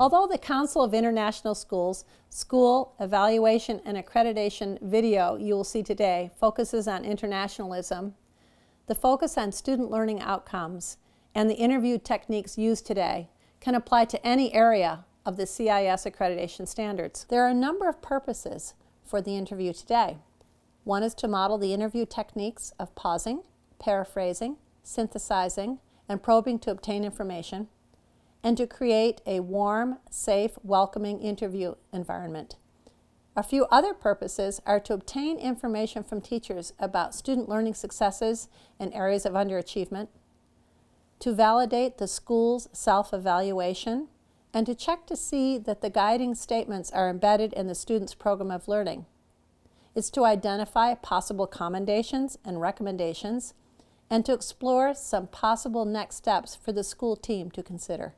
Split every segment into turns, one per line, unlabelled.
Although the Council of International Schools School Evaluation and Accreditation video you will see today focuses on internationalism, the focus on student learning outcomes, and the interview techniques used today can apply to any area of the CIS accreditation standards. There are a number of purposes for the interview today. One is to model the interview techniques of pausing, paraphrasing, synthesizing, and probing to obtain information, and to create a warm, safe, welcoming interview environment. A few other purposes are to obtain information from teachers about student learning successes and areas of underachievement, to validate the school's self-evaluation, and to check to see that the guiding statements are embedded in the student's program of learning. It's to identify possible commendations and recommendations, and to explore some possible next steps for the school team to consider.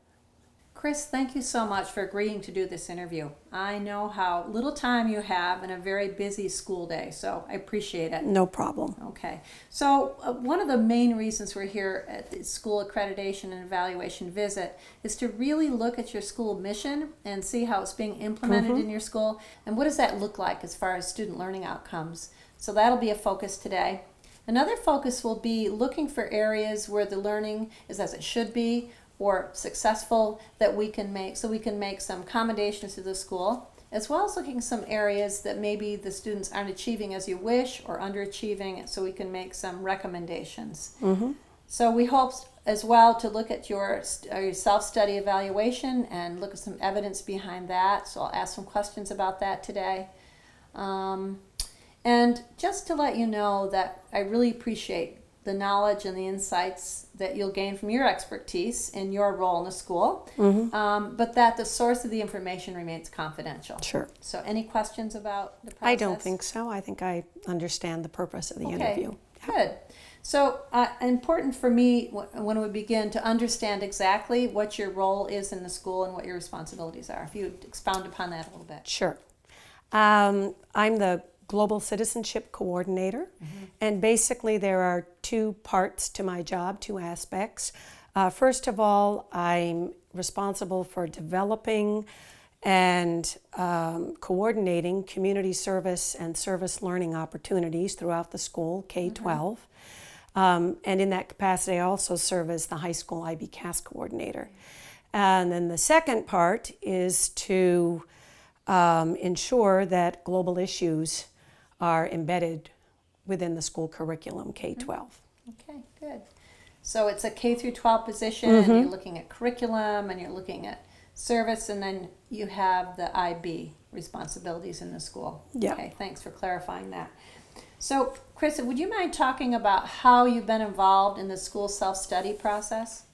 Chris, thank you so much for agreeing to do this interview. I know how little time you have in a very busy school day, so I appreciate it.
No problem.
Okay. So one of the main reasons we're here at the School Accreditation and Evaluation Visit is to really look at your school mission and see how it's being implemented in your school, and what does that look like as far as student learning outcomes. So that'll be a focus today. Another focus will be looking for areas where the learning is as it should be, or successful, that we can make, so we can make some accommodations to the school, as well as looking at some areas that maybe the students aren't achieving as you wish or underachieving, so we can make some recommendations. So we hope as well to look at your self-study evaluation and look at some evidence behind that. So I'll ask some questions about that today. And just to let you know that I really appreciate the knowledge and the insights that you'll gain from your expertise in your role in the school, but that the source of the information remains confidential.
Sure.
So any questions about the process?
I don't think so. I think I understand the purpose of the interview.
Good. So important for me when we begin to understand exactly what your role is in the school and what your responsibilities are. If you expound upon that a little bit.
Sure. I'm the Global Citizenship Coordinator, and basically there are two parts to my job, two aspects. First of all, I'm responsible for developing and coordinating community service and service learning opportunities throughout the school, K-12. And in that capacity, I also serve as the high school IB-CAS coordinator. And then the second part is to ensure that global issues are embedded within the school curriculum, K-12.
Okay, good. So it's a K through 12 position, and you're looking at curriculum, and you're looking at service, and then you have the IB responsibilities in the school.
Yeah.
Okay, thanks for clarifying that. So, Chris, would you mind talking about how you've been involved in the school self-study process?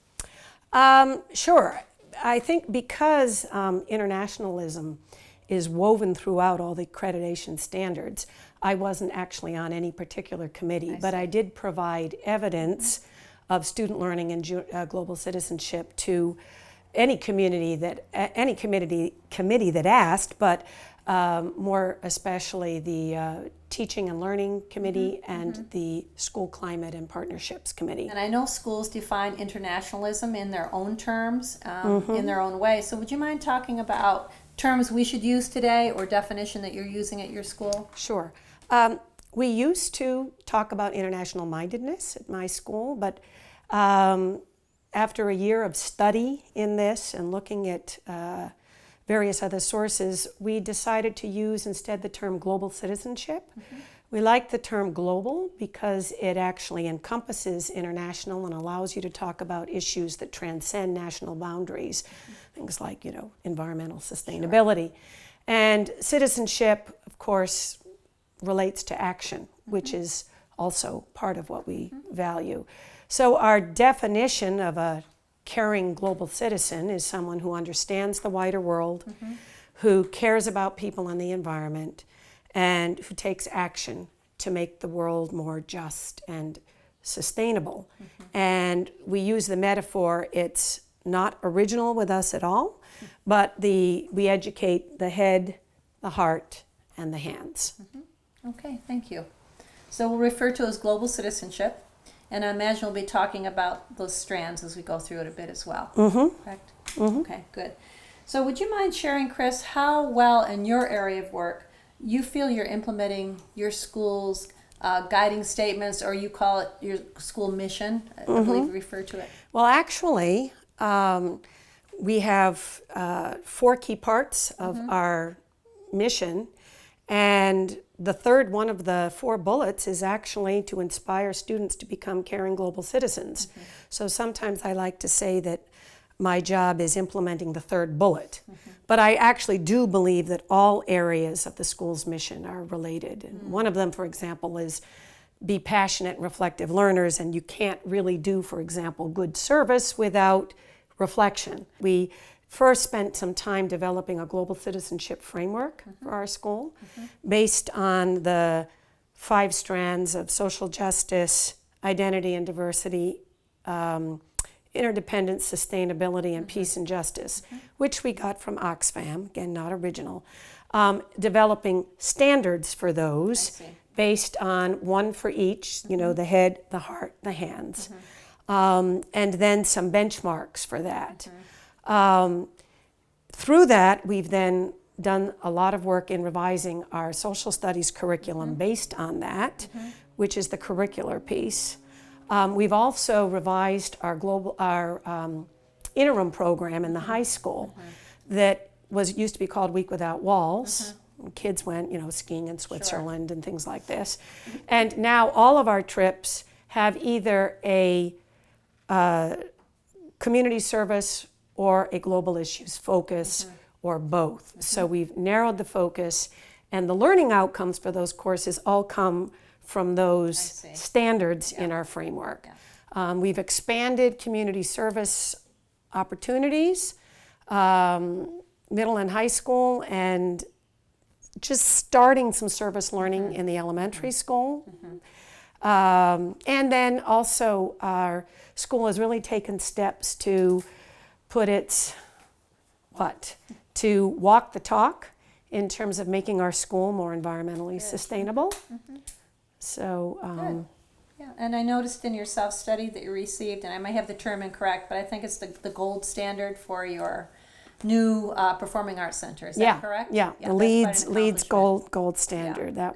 Sure. I think because internationalism is woven throughout all the accreditation standards, I wasn't actually on any particular committee, but I did provide evidence of student learning and global citizenship to any committee that asked, but more especially the Teaching and Learning Committee and the School Climate and Partnerships Committee.
And I know schools define internationalism in their own terms, in their own way. So would you mind talking about terms we should use today or definition that you're using at your school?
Sure. We used to talk about international mindedness at my school, but after a year of study in this and looking at various other sources, we decided to use instead the term global citizenship. We like the term global because it actually encompasses international and allows you to talk about issues that transcend national boundaries, things like, environmental sustainability. And citizenship, of course, relates to action, which is also part of what we value. So our definition of a caring global citizen is someone who understands the wider world, who cares about people and the environment, and who takes action to make the world more just and sustainable. And we use the metaphor, it's not original with us at all, but we educate the head, the heart, and the hands.
Okay, thank you. So we'll refer to as global citizenship, and I imagine we'll be talking about those strands as we go through it a bit as well. Correct? Okay, good. So would you mind sharing, Chris, how well in your area of work you feel you're implementing your school's guiding statements, or you call it your school mission, I believe you refer to it?
Well, actually, we have 4 key parts of our mission, and the third one of the 4 bullets is actually to inspire students to become caring global citizens. So sometimes I like to say that my job is implementing the third bullet. But I actually do believe that all areas of the school's mission are related. And one of them, for example, is be passionate and reflective learners, and you can't really do, for example, good service without reflection. We first spent some time developing a global citizenship framework for our school based on the 5 strands of social justice, identity and diversity, interdependence, sustainability, and peace and justice, which we got from Oxfam, again, not original, developing standards for those based on one for each, you know, the head, the heart, the hands, and then some benchmarks for that. Through that, we've then done a lot of work in revising our social studies curriculum based on that, which is the curricular piece. We've also revised our interim program in the high school that used to be called Week Without Walls. Kids went, you know, skiing in Switzerland and things like this. And now all of our trips have either a community service or a global issues focus or both. So we've narrowed the focus, and the learning outcomes for those courses all come from those standards in our framework. We've expanded community service opportunities, middle and high school, and just starting some service learning in the elementary school. And then also our school has really taken steps to put its, to walk the talk in terms of making our school more environmentally sustainable. So,
Good. Yeah, and I noticed in your self-study that you received, and I might have the term incorrect, but I think it's the gold standard for your new performing arts center. Is that correct?
Yeah, the Leeds gold standard.
Yeah,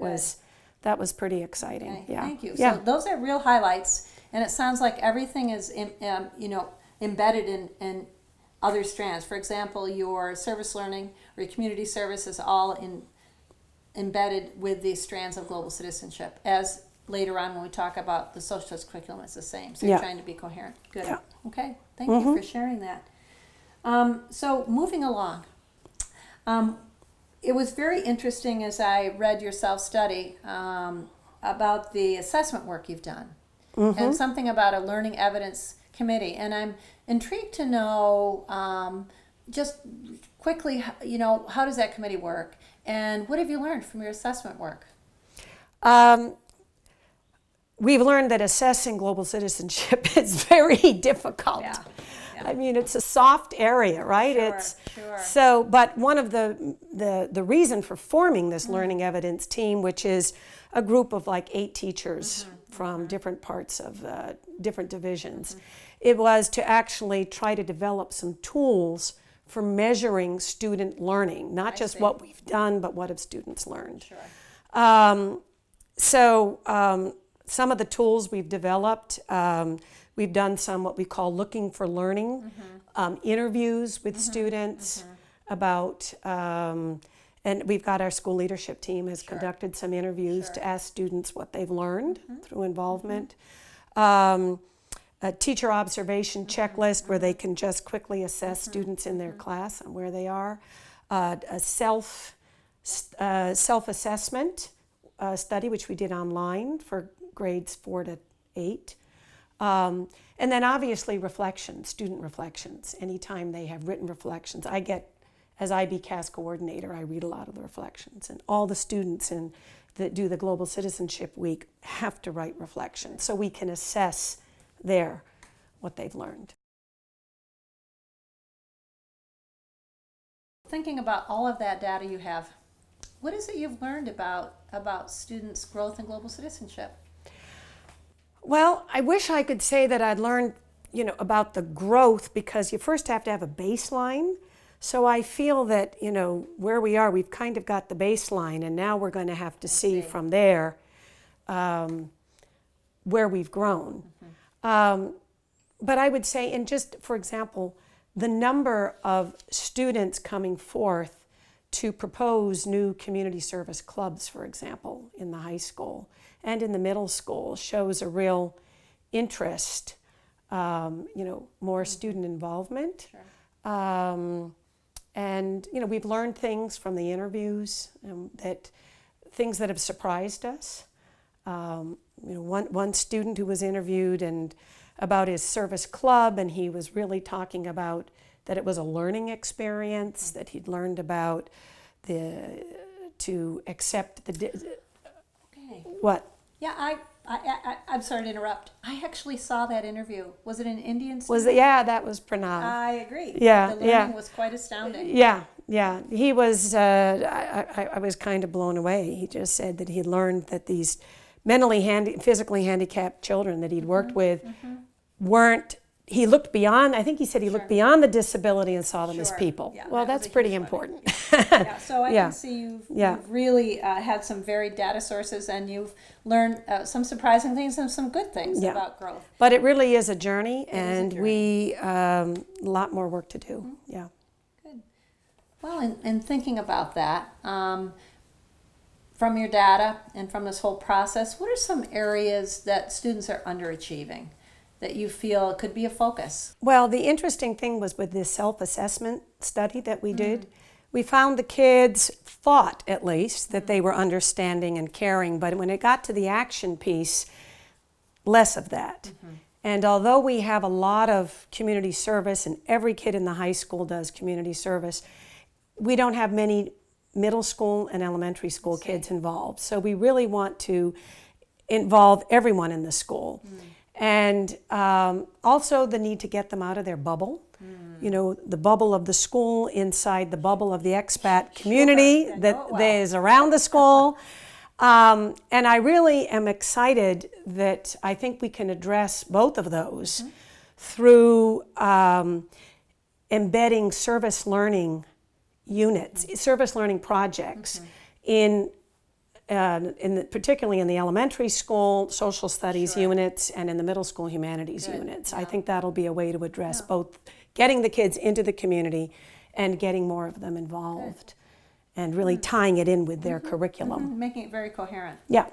that was pretty exciting.
Okay,
Yeah,
thank you.
Yeah.
So those are real highlights, and it sounds like everything is embedded in other strands. For example, your service learning or your community service is all embedded with these strands of global citizenship. As later on when we talk about the social justice curriculum, it's the same. So you're trying to be coherent. Good.
Yeah.
Okay. Thank you for sharing that. So moving along, it was very interesting as I read your self-study about the assessment work you've done, and something about a learning evidence committee. And I'm intrigued to know, just quickly, how does that committee work, and what have you learned from your assessment work?
We've learned that assessing global citizenship is very difficult.
Yeah.
I mean, it's a soft area, right?
Sure.
So, but one of the reason for forming this learning evidence team, which is a group of like 8 teachers from different parts of different divisions, it was to actually try to develop some tools for measuring student learning, not just what we've done, but what have students learned.
Sure.
Some of the tools we've developed, we've done some what we call looking for learning, interviews with students about, and we've got our school leadership team has conducted some interviews to ask students what they've learned through involvement. A teacher observation checklist where they can just quickly assess students in their class and where they are. A self-assessment study, which we did online for grades 4 to 8. And then obviously reflections, student reflections. Anytime they have written reflections, as IBCAS coordinator, I read a lot of the reflections. And all the students that do the Global Citizenship Week have to write reflections so we can assess what they've learned.
Thinking about all of that data you have, what is it you've learned about students' growth in global citizenship?
Well, I wish I could say that I'd learned, about the growth, because you first have to have a baseline. So I feel that, where we are, we've kind of got the baseline, and now we're going to have to see from there where we've grown. But I would say, and just for example, the number of students coming forth to propose new community service clubs, for example, in the high school and in the middle school shows a real interest, more student involvement.
Sure.
And we've learned things from the interviews, things that have surprised us. One student who was interviewed and about his service club, and he was really talking about that it was a learning experience, that he'd learned about to accept the.
Okay.
What?
Yeah, I'm sorry to interrupt. I actually saw that interview. Was it an Indian student?
Was it? Yeah, that was Pranav.
I agree.
Yeah,
the learning was quite astounding.
Yeah. He was. I was kind of blown away. He just said that he learned that these physically handicapped children that he'd worked with weren't. He looked beyond. I think he said he looked beyond the disability and saw them as people.
Yeah,
well, that's pretty important.
Yeah, so I can see you've really had some varied data sources, and you've learned some surprising things and some good things about growth.
But it really is a journey, and we a lot more work to do. Yeah.
Good. Well, in thinking about that, from your data and from this whole process, what are some areas that students are underachieving that you feel could be a focus?
Well, the interesting thing was with this self-assessment study that we did, we found the kids thought, at least, that they were understanding and caring, but when it got to the action piece, less of that. And although we have a lot of community service, and every kid in the high school does community service, we don't have many middle school and elementary school kids involved. So we really want to involve everyone in the school. And also the need to get them out of their bubble, the bubble of the school inside the bubble of the expat community that is around the school. And I really am excited that I think we can address both of those through embedding service learning units, service learning projects particularly in the elementary school social studies units and in the middle school humanities units. I think that'll be a way to address both getting the kids into the community and getting more of them involved and really tying it in with their curriculum.
Making it very coherent.
Yeah.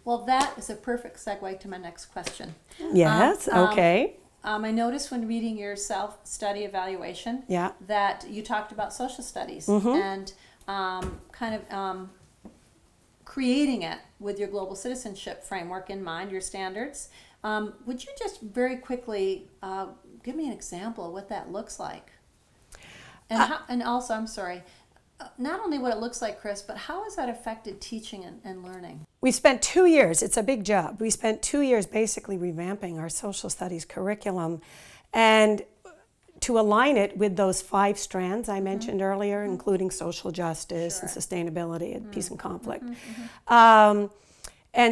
Well, that is a perfect segue to my next question.
Yes, okay.
I noticed when reading your self-study evaluation that you talked about social studies and creating it with your global citizenship framework in mind, your standards. Would you just very quickly give me an example of what that looks like? And also, I'm sorry, not only what it looks like, Chris, but how has that affected teaching and learning? We
spent 2 years, it's a big job. We spent 2 years basically revamping our social studies curriculum and to align it with those 5 strands I mentioned earlier, including social justice and sustainability and peace and conflict. And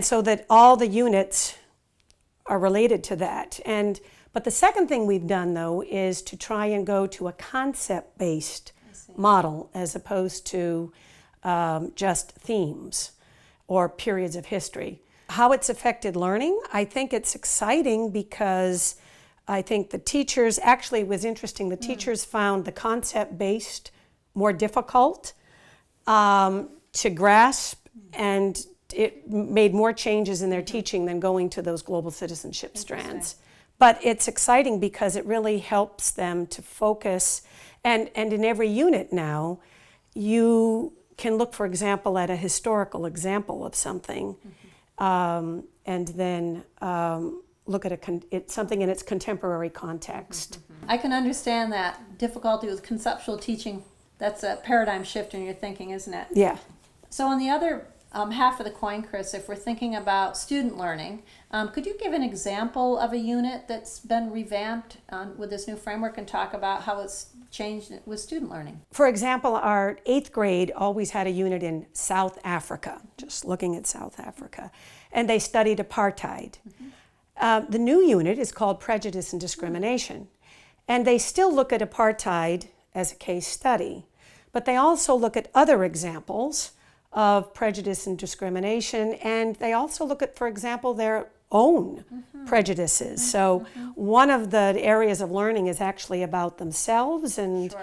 so that all the units are related to that. But the second thing we've done, though, is to try and go to a concept-based model as opposed to just themes or periods of history. How it's affected learning, I think it's exciting because I think the teachers, actually it was interesting, the teachers found the concept-based more difficult to grasp, and it made more changes in their teaching than going to those global citizenship strands. But it's exciting because it really helps them to focus, and in every unit now, you can look, for example, at a historical example of something, and then look at something in its contemporary context.
I can understand that difficulty with conceptual teaching. That's a paradigm shift in your thinking, isn't it?
Yeah.
So on the other half of the coin, Chris, if we're thinking about student learning, could you give an example of a unit that's been revamped with this new framework and talk about how it's changed with student learning?
For example, our 8th grade always had a unit in South Africa, just looking at South Africa, and they studied apartheid. The new unit is called Prejudice and Discrimination, and they still look at apartheid as a case study. But they also look at other examples of prejudice and discrimination, and they also look at, for example, their own prejudices. So one of the areas of learning is actually about themselves and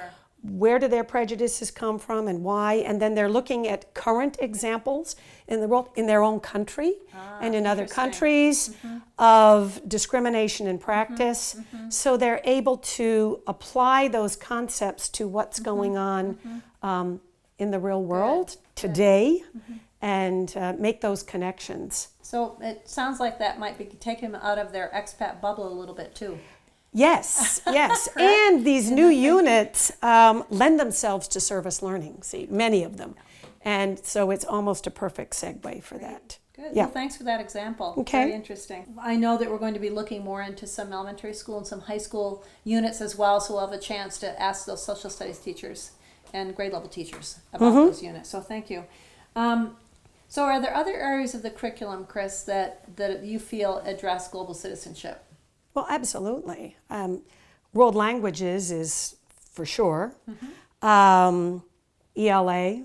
where do their prejudices come from and why, and then they're looking at current examples in the world, in their own country and in other countries of discrimination in practice. So they're able to apply those concepts to what's going on in the real world today and make those connections.
So it sounds like that might be taking them out of their expat bubble a little bit too.
Yes, yes. And these new units lend themselves to service learning, see, many of them. And so it's almost a perfect segue for that.
Good.
Yeah.
Well, thanks for that example.
Okay.
Very interesting. I know that we're going to be looking more into some elementary school and some high school units as well, so we'll have a chance to ask those social studies teachers and grade level teachers about those units. So thank you. So are there other areas of the curriculum, Chris, that you feel address global citizenship?
Well, absolutely. World languages is for sure. ELA,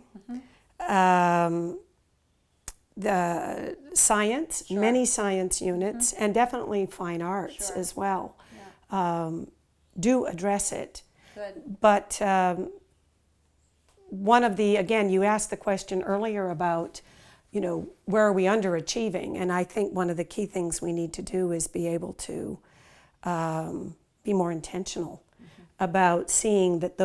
the science, many science units, and definitely fine arts as well, do address it.
Good.
But one of the, again, you asked the question earlier about, you know, where are we underachieving? And I think one of the key things we need to do is be able to be more intentional about seeing that,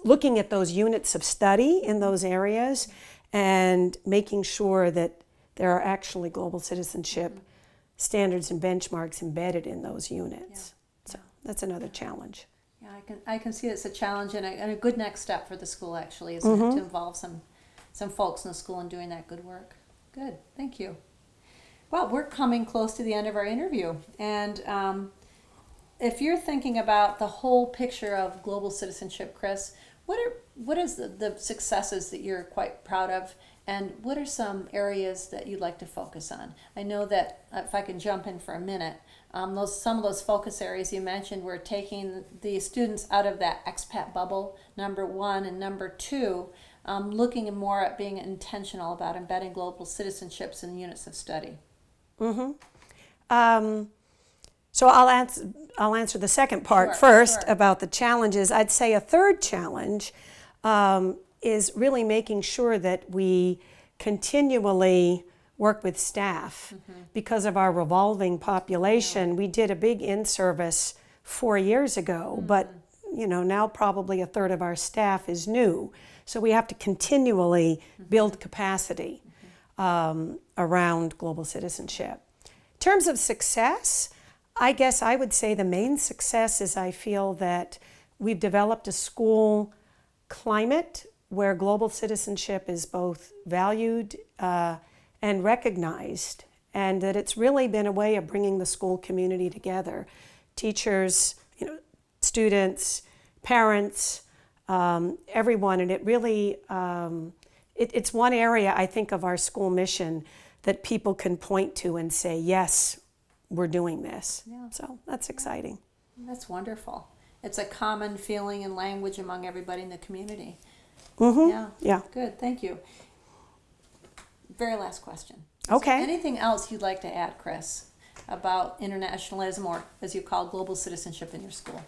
looking at those units of study in those areas and making sure that there are actually global citizenship standards and benchmarks embedded in those units. So that's another challenge.
Yeah, I can see it's a challenge and a good next step for the school actually, isn't it, to involve some folks in the school in doing that good work. Good, thank you. Well, we're coming close to the end of our interview, and if you're thinking about the whole picture of global citizenship, Chris, what is the successes that you're quite proud of, and what are some areas that you'd like to focus on? I know that, if I can jump in for a minute, some of those focus areas you mentioned were taking the students out of that expat bubble, number one, and number two, looking more at being intentional about embedding global citizenships in units of study.
So I'll answer the second part first about the challenges. I'd say a third challenge is really making sure that we continually work with staff. Because of our revolving population. We did a big in-service 4 years ago, but you know, now probably a third of our staff is new. So we have to continually build capacity around global citizenship. In terms of success, I guess I would say the main success is I feel that we've developed a school climate where global citizenship is both valued and recognized, and that it's really been a way of bringing the school community together. Teachers, you know, students, parents, everyone, and it really, it's one area I think of our school mission that people can point to and say, yes, we're doing this.
Yeah.
So that's exciting.
That's wonderful. It's a common feeling and language among everybody in the community.
Yeah.
Good, thank you. Very last question.
Okay.
Anything else you'd like to add, Chris, about internationalism, or as you call global citizenship in your school?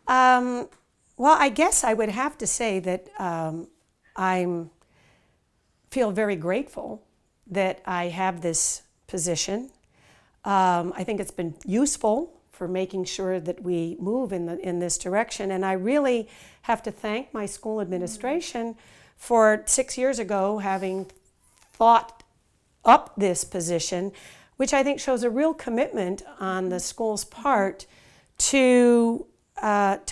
Well, I guess I would have to say that I feel very grateful that I have this position. I think it's been useful for making sure that we move in this direction, and I really have to thank my school administration for 6 years ago having thought up this position, which I think shows a real commitment on the school's part to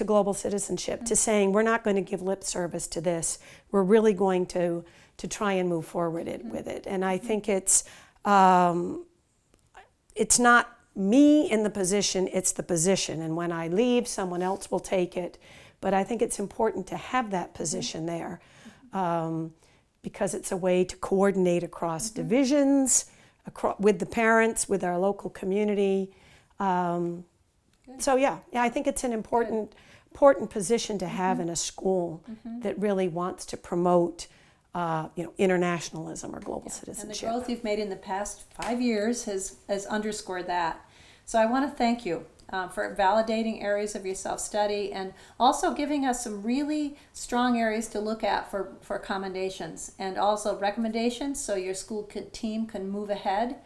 global citizenship, to saying we're not going to give lip service to this. We're really going to try and move forward with it. And I think it's not me in the position, it's the position. And when I leave, someone else will take it. But I think it's important to have that position there because it's a way to coordinate across divisions, with the parents, with our local community. So yeah, I think it's an important important position to have in a school that really wants to promote internationalism or global citizenship.
And the growth you've made in the past 5 years has underscored that. So I want to thank you for validating areas of your self-study and also giving us some really strong areas to look at for commendations and also recommendations so your school team can move ahead.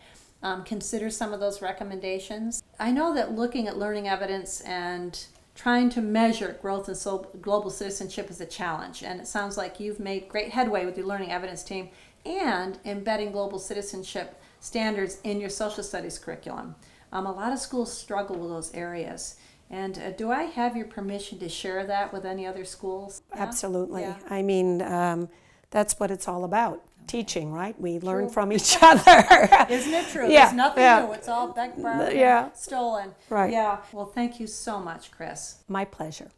Consider some of those recommendations. I know that looking at learning evidence and trying to measure growth in global citizenship is a challenge, and it sounds like you've made great headway with your learning evidence team and embedding global citizenship standards in your social studies curriculum. A lot of schools struggle with those areas. And do I have your permission to share that with any other schools?
Absolutely.
Yeah.
I mean, that's what it's all about. Teaching, right? We learn from each other.
Isn't it true?
Yeah,
There's nothing
yeah.
new. It's all begged, borrowed,
Yeah.
and stolen.
Right.
Yeah. Well, thank you so much, Chris.
My pleasure.